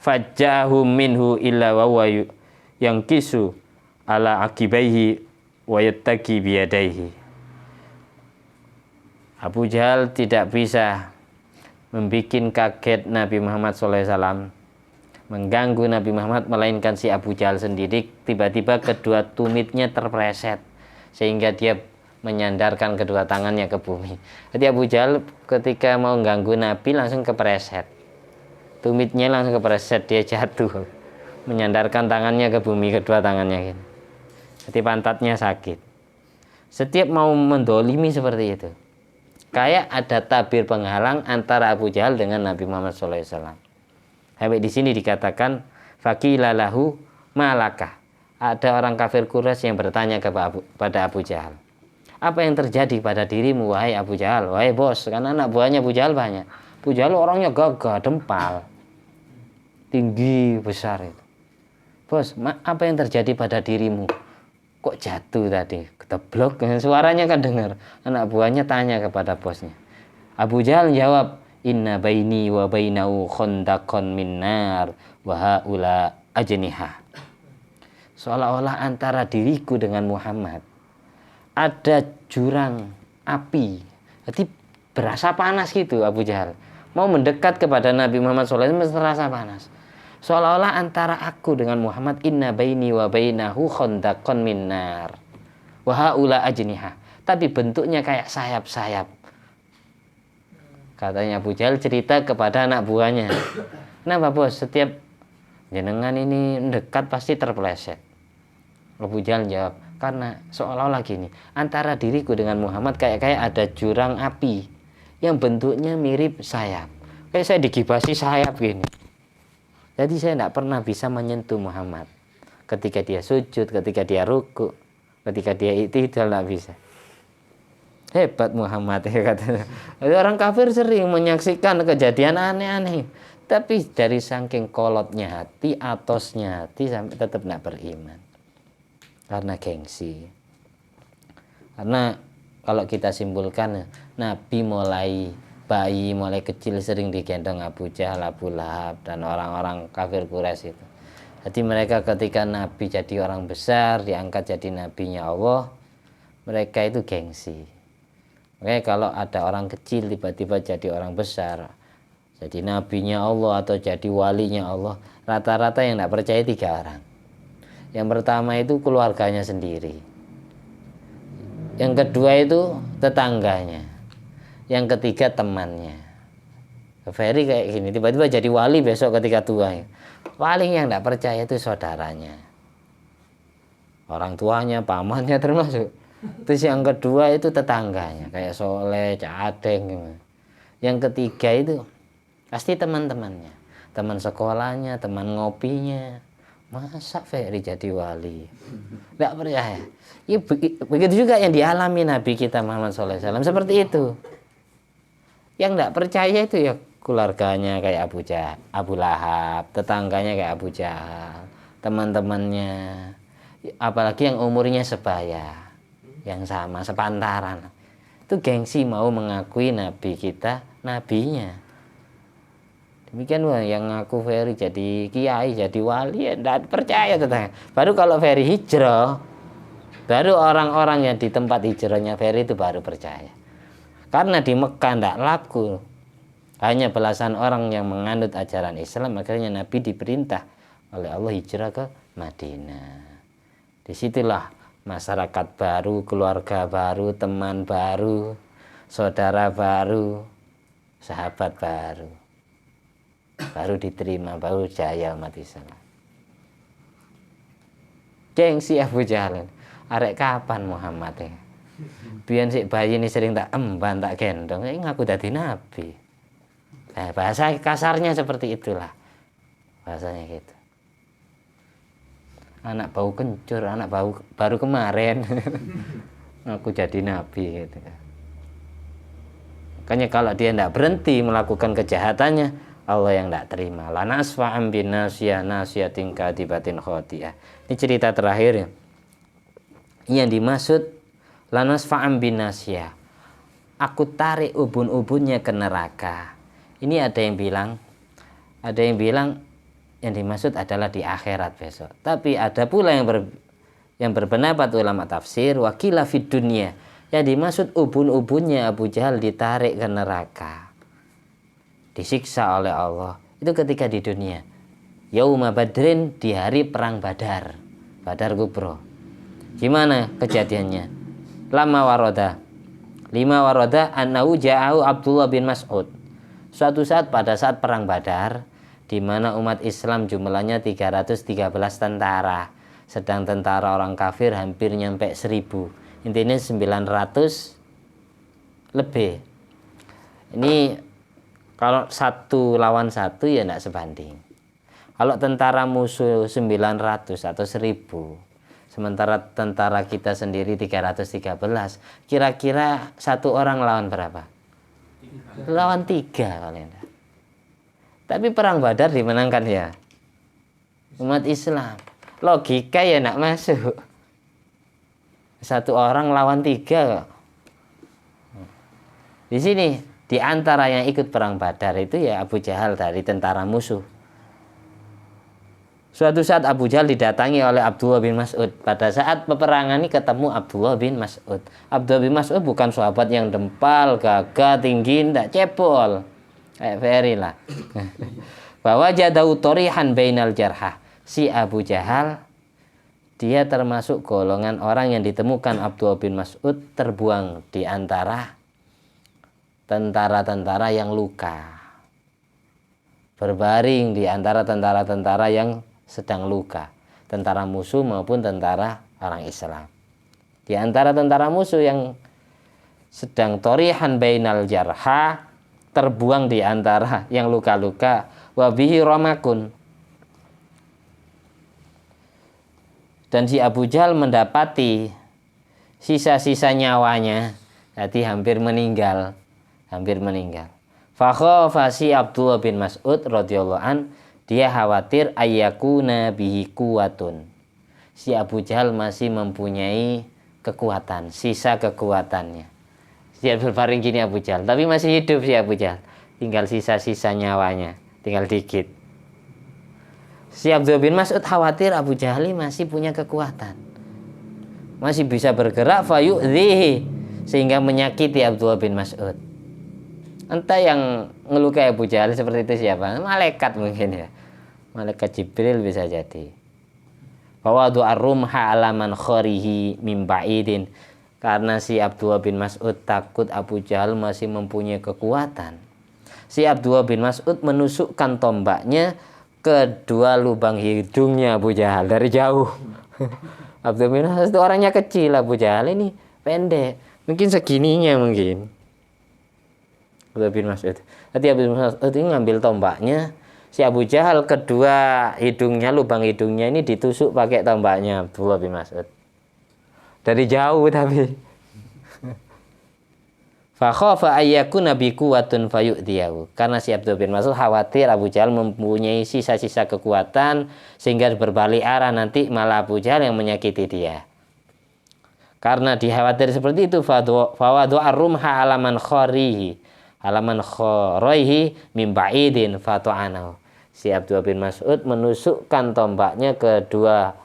fajjahum minhu illa wa yang kisu ala akibaihi wa yattaki biyadaihi. Abu Jahal tidak bisa membuat kaget Nabi Muhammad SAW, mengganggu Nabi Muhammad, melainkan si Abu Jahal sendiri tiba-tiba kedua tumitnya terpreset sehingga dia menyandarkan kedua tangannya ke bumi. Jadi Abu Jahal ketika mau ganggu Nabi langsung kepreset, tumitnya langsung kepreset, dia jatuh, menyandarkan tangannya ke bumi, kedua tangannya gitu. Jadi pantatnya sakit. Setiap mau mendolimi seperti itu, kayak ada tabir penghalang antara Abu Jahal dengan Nabi Muhammad SAW. Sampai di sini dikatakan faqila lahu malaka. Ada orang kafir Quraisy yang bertanya kepada Abu Jahal, apa yang terjadi pada dirimu wahai Abu Jahal, wahai bos? Karena anak buahnya Abu Jahal banyak. Abu Jahal orangnya gagah, dempal, tinggi, besar itu. Bos, apa yang terjadi pada dirimu? Kok jatuh tadi? Keteblok, suaranya kan dengar. Anak buahnya tanya kepada bosnya. Abu Jahal jawab, inna baini wa bainahu khandaqan min nar wa haula ajniha. Seolah-olah antara diriku dengan Muhammad ada jurang api. Jadi berasa panas gitu Abu Jahal. Mau mendekat kepada Nabi Muhammad SAW terasa panas. Seolah-olah antara aku dengan Muhammad, inna baini wa bainahu khandaqan min nar wa haula ajniha. Tapi bentuknya kayak sayap-sayap. Katanya Abu Jahal cerita kepada anak buahnya. Kenapa bos? Setiap jenengan ini dekat pasti terpeleset. Abu Jahal jawab, karena seolah-olah gini, antara diriku dengan Muhammad kayak ada jurang api yang bentuknya mirip sayap. Kayak saya digibasi sayap gini. Jadi saya tidak pernah bisa menyentuh Muhammad. Ketika dia sujud, ketika dia ruku, ketika dia i'tidal, tidak bisa. Hebat Muhammad ya katanya. Orang kafir sering menyaksikan kejadian aneh-aneh, tapi dari saking kolotnya hati, atosnya hati, sampai tetap tidak beriman karena gengsi. Karena kalau kita simpulkan, Nabi mulai bayi, mulai kecil sering digendong Abu Jahal, Abu Lahab, dan orang-orang kafir Quraisy itu. Jadi mereka ketika Nabi jadi orang besar, diangkat jadi nabinya Allah, mereka itu gengsi. Makanya kalau ada orang kecil tiba-tiba jadi orang besar, jadi nabinya Allah atau jadi walinya Allah, rata-rata yang tidak percaya 3 orang. Yang pertama itu keluarganya sendiri. Yang kedua itu tetangganya. Yang ketiga temannya. Ferry kayak gini, tiba-tiba jadi wali besok ketika tua. Paling yang tidak percaya itu saudaranya, orang tuanya, pamannya termasuk. Terus yang kedua itu tetangganya, kayak Soleh, Cadeng. Yang ketiga itu pasti teman-temannya, teman sekolahnya, teman ngopinya. Masa Ferry jadi wali? Tidak percaya. Ya, begitu juga yang dialami Nabi kita Muhammad SAW, seperti itu. Yang tidak percaya itu ya keluarganya kayak Abu Jahal, Abu Lahab, tetangganya kayak Abu Jahal, teman-temannya, apalagi yang umurnya sebaya, yang sama, sepantaran. Itu gengsi mau mengakui Nabi kita, nabinya. Demikian yang ngaku Ferry jadi kiai, jadi wali, ya tidak percaya tetangga. Baru kalau Ferry hijrah, baru orang-orang yang di tempat hijrahnya Ferry itu baru percaya. Karena di Mekah tidak laku, hanya belasan orang yang menganut ajaran Islam, akhirnya Nabi diperintah oleh Allah hijrah ke Madinah. Disitulah masyarakat baru, keluarga baru, teman baru, saudara baru, sahabat baru diterima, baru jaya umat Islam. Gengsi Abu Jahal, arek kapan Muhammad ya? Biyen sik bayi ini sering tak emban, tak gendong, ngaku dadi nabi. Nah, bahasa kasarnya seperti itulah bahasanya gitu. Anak bau kencur, anak bau baru kemarin aku jadi nabi gitu. Makanya kalau dia tidak berhenti melakukan kejahatannya, Allah yang tidak terima. La nasfa'an bin nasiyah nasiyatin kadibatin khotiyah. Ini cerita terakhir ya. Yang dimaksud la nasfa'an bin nasiyah, aku tarik ubun-ubunnya ke neraka. Ini ada yang bilang yang dimaksud adalah di akhirat besok. Tapi ada pula yang berpendapat ulama tafsir wakilah fid dunya, yang dimaksud ubun-ubunnya Abu Jahal ditarik ke neraka, disiksa oleh Allah itu ketika di dunia. Yauma Badrin, di hari perang Badar, Badar Kubro. Gimana kejadiannya? Lima waroda annahu ja'ahu Abdullah bin Mas'ud. Suatu saat pada saat perang Badar, di mana umat Islam jumlahnya 313 tentara, sedang tentara orang kafir hampir nyampe 1000. Intinya 900 lebih. Ini kalau 1 lawan 1 ya tidak sebanding. Kalau tentara musuh 900 atau 1000, sementara tentara kita sendiri 313, kira-kira 1 orang lawan berapa? Lawan 3 paling. Tapi perang Badar dimenangkan ya umat Islam. Logika ya nak masuk. 1 orang lawan 3. Di sini di antara yang ikut perang Badar itu ya Abu Jahal dari tentara musuh. Suatu saat Abu Jahal didatangi oleh Abdullah bin Mas'ud. Pada saat peperangan ini ketemu Abdullah bin Mas'ud. Abdullah bin Mas'ud bukan sahabat yang dempal, gagah, tinggi, ndak cepol. Kayak Ferry lah. Bahwa jadau torihan bainal jarhah. Si Abu Jahal dia termasuk golongan orang yang ditemukan Abdullah bin Mas'ud terbuang di antara tentara-tentara yang luka. berbaring di antara tentara-tentara yang sedang luka, tentara musuh maupun tentara orang Islam. Di antara tentara musuh yang sedang torihan bainal jarha, terbuang di antara yang luka-luka, wabihi romakun, dan si Abu Jahal mendapati sisa-sisa nyawanya, jadi hampir meninggal. Fakhofa si Abdullah bin Mas'ud radhiyallahu an, dia khawatir ayyakuna bihi kuwatun. Si Abu Jahal masih mempunyai kekuatan, sisa kekuatannya. Dia berbaring gini Abu Jahal, tapi masih hidup si Abu Jahal. Tinggal sisa-sisa nyawanya, tinggal dikit. Si Abdullah bin Mas'ud khawatir Abu Jahal masih punya kekuatan, masih bisa bergerak, fayu'dhihi, sehingga menyakiti Abdullah bin Mas'ud. Entah yang ngelukai Abu Jahal seperti itu siapa? Malaikat mungkin ya. Malaikat Jibril bisa jadi. Fawadu ar-rumha alaman kharihi min ba'idin. Karena si Abdullah bin Mas'ud takut Abu Jahal masih mempunyai kekuatan, si Abdullah bin Mas'ud menusukkan tombaknya ke dua lubang hidungnya Abu Jahal dari jauh. Abdullah bin Mas'ud itu orangnya kecil, Abu Jahal ini pendek, mungkin segininya mungkin. Abdullah bin Mas'ud. Tadi Abdullah bin Mas'ud ini ngambil tombaknya, si Abu Jahal kedua hidungnya, lubang hidungnya ini ditusuk pakai tombaknya Abdullah bin Mas'ud. Dari jauh tapi. Fakhafa ayyakuna bi quwwatun fayu'diyahu. Karena si Abdullah bin Mas'ud khawatir Abu Jahal mempunyai sisa-sisa kekuatan sehingga berbalik arah nanti malah Abu Jahal yang menyakiti dia. Karena dikhawatir seperti itu, fawadu ar-rumha alaman kharihi min ba'idin fatu'anahu. Si Abdullah bin Mas'ud menusukkan tombaknya ke dua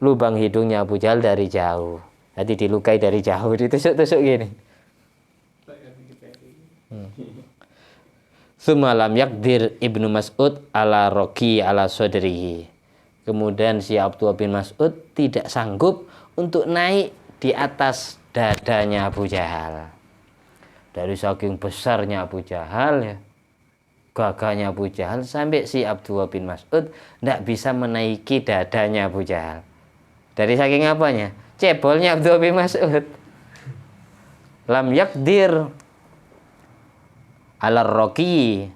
lubang hidungnya Abu Jahal dari jauh. Jadi dilukai dari jauh, ditusuk-tusuk gini. Sumalam yakdir Ibnu Mas'ud ala roki ala sodrihi. Kemudian si Abdullah bin Mas'ud tidak sanggup untuk naik di atas dadanya Abu Jahal. Dari saking besarnya Abu Jahal ya, gagahnya Abu Jahal, sampai si Abdullah bin Mas'ud tidak bisa menaiki dadanya Abu Jahal. Dari saking apanya? Cebolnya Abdullah bin Mas'ud. Lam yakdir ala roki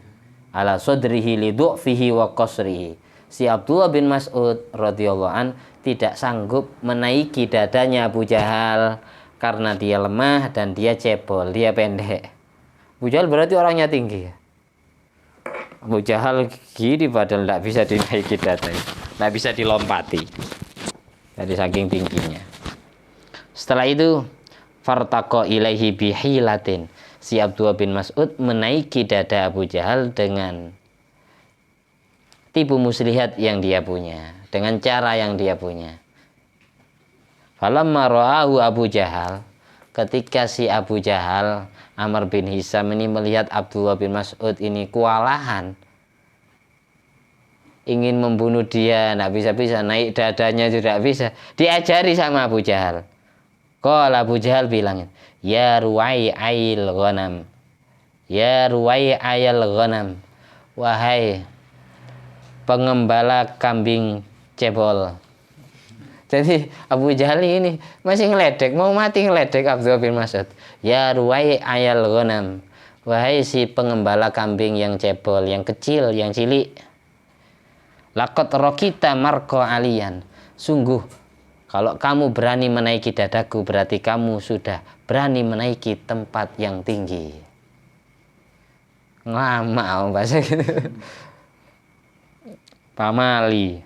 ala sodrihi lidu'fihi wa qasrihi. Si Abdullah bin Mas'ud radhiyallahu an tidak sanggup menaiki dadanya Abu Jahal karena dia lemah dan dia cebol, dia pendek. Abu Jahal berarti orangnya tinggi. Abu Jahal gini padahal tidak bisa dinaiki dadanya, tidak bisa dilompati dari saking tingginya. Setelah itu fartaqa ilaihi bihilatin. Si Abdullah bin Mas'ud menaiki dada Abu Jahal dengan tipu muslihat yang dia punya, dengan cara yang dia punya. Falamma ra'ahu Abu Jahal, ketika si Abu Jahal, Amr bin Hisam ini melihat Abdullah bin Mas'ud ini kewalahan, ingin membunuh dia, tidak bisa-bisa, naik dadanya juga bisa, diajari sama Abu Jahal. Qala Abu Jahal bilang, ya ruwai ayil ghanam, ya ruwai ayil ghanam, wahai pengembala kambing cebol. Jadi Abu Jahal ini masih ngeledek, mau mati ngeledek Abdullah bin Mas'ud. Ya ruwai ayal ghanam, wahai si pengembala kambing yang cebol, yang kecil, yang cilik. Laqad raqita marqa aliyan. Sungguh kalau kamu berani menaiki dadaku, berarti kamu sudah berani menaiki tempat yang tinggi. Lama bahasa gitu. Pamali.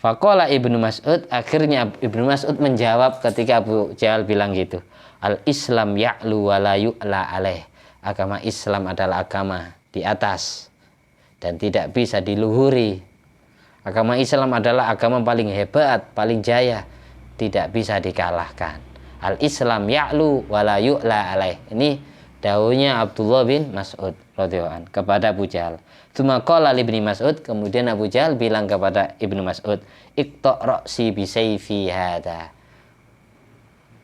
Faqala Ibnu Mas'ud, akhirnya Ibnu Mas'ud menjawab ketika Abu Jahal bilang gitu. Al-Islam ya'lu wa la yu'la alaih. Agama Islam adalah agama di atas dan tidak bisa diluhuri. Agama Islam adalah agama paling hebat, paling jaya, tidak bisa dikalahkan. Al-Islam ya'lu wa la yu'la alaih. Ini dawuhnya Abdullah bin Mas'ud radhiyallahu anhu kepada Abu Jahal. Tsumma qala li Ibnu Mas'ud, kemudian Abu Jahal bilang kepada Ibnu Mas'ud, iqta' ra'si bi sayfi hada.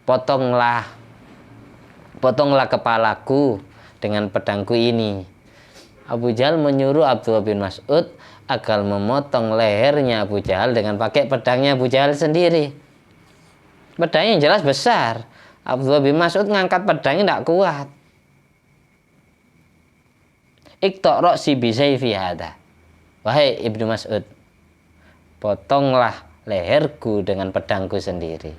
Potonglah kepalaku dengan pedangku ini. Abu Jahal menyuruh Abdullah bin Mas'ud agar memotong lehernya Abu Jahal dengan pakai pedangnya Abu Jahal sendiri. Pedangnya jelas besar. Abdullah bin Mas'ud ngangkat pedangnya tidak kuat. Iqta' si bisayfi hada. Wahai Ibnu Mas'ud, potonglah leherku dengan pedangku sendiri.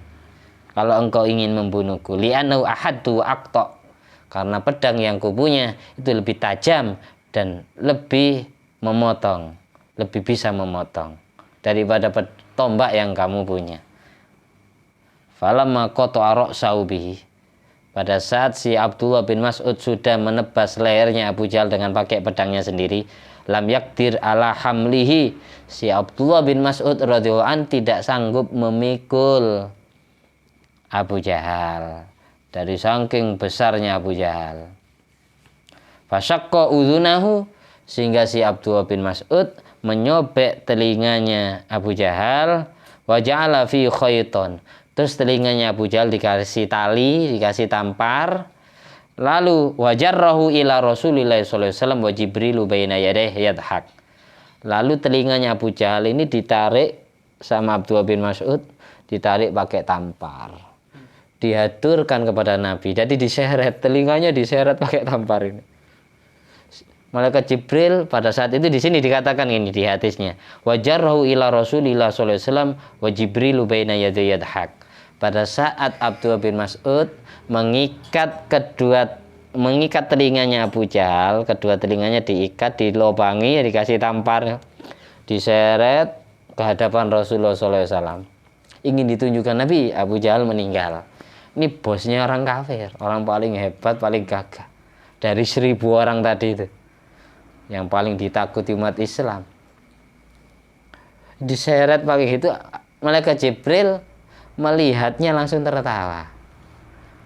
Kalau engkau ingin membunuhku, li'annahu ahaddu aqta'. Karena pedang yang kupunya itu lebih tajam dan lebih memotong, lebih bisa memotong daripada tombak yang kamu punya. Falamma qata'a ra'sahu bihi, pada saat si Abdullah bin Mas'ud sudah menebas lehernya Abu Jahal dengan pakai pedangnya sendiri, lam yakdir ala hamlihi, si Abdullah bin Mas'ud radhiyallahu an tidak sanggup memikul Abu Jahal dari saking besarnya Abu Jahal. Fasyaqqa udhunahu, sehingga si Abdullah bin Mas'ud menyobek telinganya Abu Jahal, wa ja'ala fi khayton, terus telinganya Abu Jahal dikasih tali, dikasih tampar. Lalu wajarrahu ila Rasulillah sallallahu alaihi wasallam wa Jibrilu baina yadayhi yadhak. Lalu telinganya Abu Jahal ini ditarik sama Abdullah bin Mas'ud, ditarik pakai tampar. Dihaturkan kepada Nabi. Jadi diseret, telinganya diseret pakai tampar ini. Malaikat Jibril pada saat itu di sini dikatakan ini di hadisnya, wajarrahu ila Rasulillah sallallahu alaihi wasallam wa Jibrilu baina yadayhi yadhak. Pada saat Abdullah bin Mas'ud mengikat telinganya Abu Jahal, kedua telinganya diikat, dilobangi, dikasih tampar, diseret ke hadapan Rasulullah SAW. Ingin ditunjukkan Nabi, Abu Jahal meninggal. Ini bosnya orang kafir, orang paling hebat, paling gagah dari 1000 orang tadi itu, yang paling ditakuti umat Islam. Diseret pakai itu, malaikat Jibril melihatnya langsung tertawa.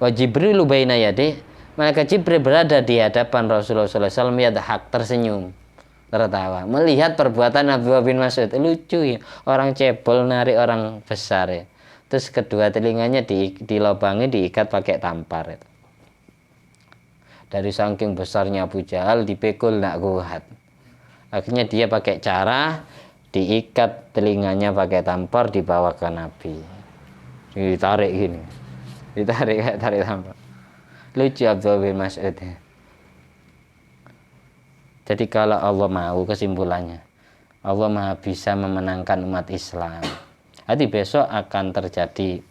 Wa Jibrilu baina yadayhi, malaikat Jibril berada di hadapan Rasulullah SAW, yadhak, tersenyum, tertawa melihat perbuatan Abdullah bin Mas'ud. Lucu ya, orang cebol narik orang besar ya. Terus kedua telinganya dilobangi, diikat pakai tampar itu. Dari saking besarnya Abu Jahal dipikul nak kuat. Akhirnya dia pakai cara diikat telinganya pakai tampar, dibawa ke Nabi. Ditarik gini. Ditarik kayak tarik tampar. Lucu Abdullah bin Mas'ud. Jadi kalau Allah mau, kesimpulannya, Allah Maha bisa memenangkan umat Islam. Nanti besok akan terjadi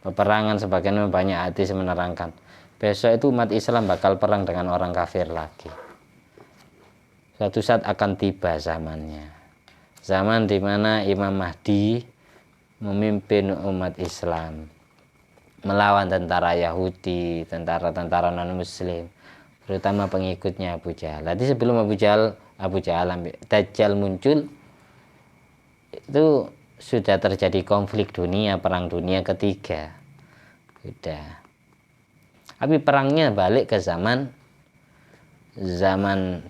peperangan, sebagaimana banyak hadis menerangkan. Besok itu umat Islam bakal perang dengan orang kafir lagi. Suatu saat akan tiba zamannya. Zaman di mana Imam Mahdi memimpin umat Islam, melawan tentara Yahudi, tentara-tentara non-Muslim, terutama pengikutnya Abu Jahal. Jadi sebelum Abu Jahal Dajjal muncul, itu sudah terjadi konflik dunia, perang dunia ketiga. Sudah. Tapi perangnya balik ke zaman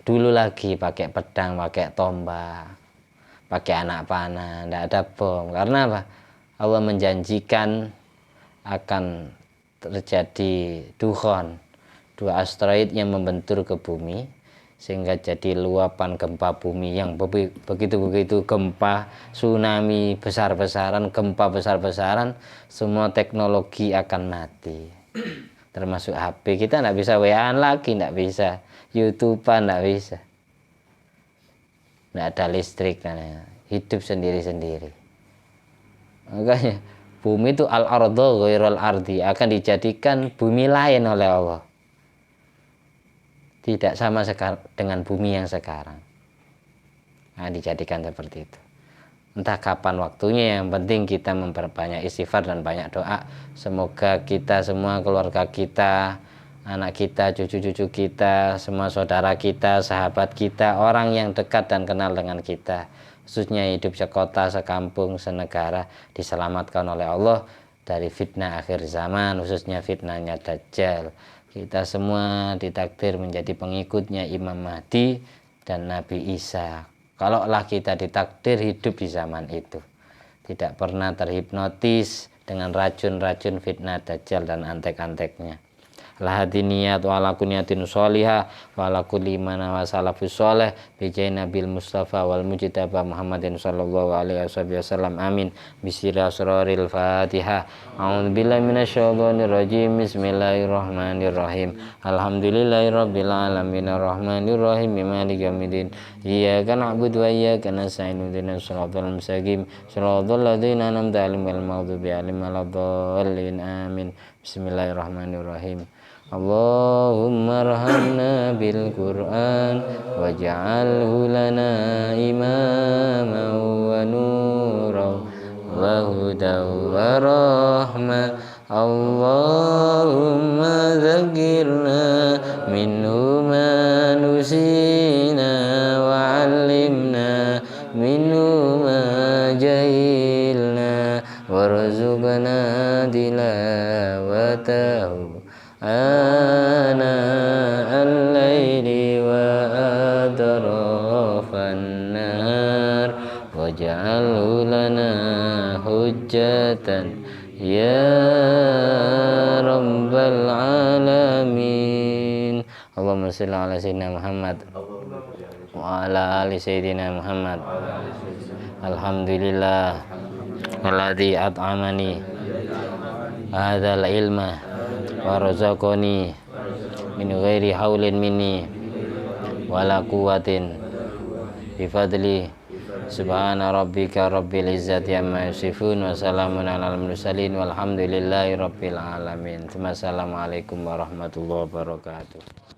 dulu lagi, pakai pedang, pakai tombak, pakai anak panah, tidak ada bom. Karena apa? Allah menjanjikan akan terjadi dukhon, 2 asteroid yang membentur ke bumi, sehingga jadi luapan gempa bumi yang begitu gempa, tsunami besar-besaran, gempa besar-besaran, semua teknologi akan mati. Termasuk HP kita tidak bisa WA-an lagi, tidak bisa YouTube-an, tidak bisa. Tidak ada listrik, hidup sendiri-sendiri. Makanya bumi itu al-ardu ghairul ardi, akan dijadikan bumi lain oleh Allah. Tidak sama dengan bumi yang sekarang. Nah, dijadikan seperti itu. Entah kapan waktunya, yang penting kita memperbanyak istighfar dan banyak doa. Semoga kita semua, keluarga kita, anak kita, cucu-cucu kita, semua saudara kita, sahabat kita, orang yang dekat dan kenal dengan kita, khususnya hidup sekota, sekampung, senegara, diselamatkan oleh Allah dari fitnah akhir zaman, khususnya fitnahnya Dajjal. Kita semua ditakdir menjadi pengikutnya Imam Mahdi dan Nabi Isa. Kalaulah kita ditakdir hidup di zaman itu, tidak pernah terhipnotis dengan racun-racun fitnah Dajjal dan antek-anteknya. ala hadiniyat wa ala kunyatin sholihah wa ala kulli mana wa salafus sholih bi Nabil Mustafa wal Mujtaba Muhammadin sallallahu alaihi wasallam amin bisiri asraril Fatihah. A'udzubillahi minasyaitonir rajim. Bismillahirrahmanirrahim. Alhamdulillahirabbil alamin arrahmanir rahim maliki yaumiddin. Iyyaka na'budu wa iyyaka nasta'in ihdinas siratal mustaqim siratal ladzina an'amta 'alaihim ghairil maghdubi 'alaihim waladdallin amin. Bismillahirrahmanirrahim. Allahumma arhamna bil Qur'an waj'alhu lana imaman wa nuran wa hudan wa rahmah. Allahumma dzakkirna minhu ma nusina wa 'allimna minhu ma jahilna warzuqna tilawatahu ana al-laili wa atrafan nahar waj'alhu lana hujjatan ya rabbal alamin. Allahumma shalli ala sayyidina Muhammad wa ala ali sayyidina Muhammad. Alhamdulillah alladzi at'amani hadzal ilma wa razaqani min ghairi haulin minni wala quwwatin bi fadli. Subhana rabbika rabbil izzati amma yasifun wa salamun alal mursalin walhamdulillahi rabbil alamin. Wassalamualaikum warahmatullahi wabarakatuh.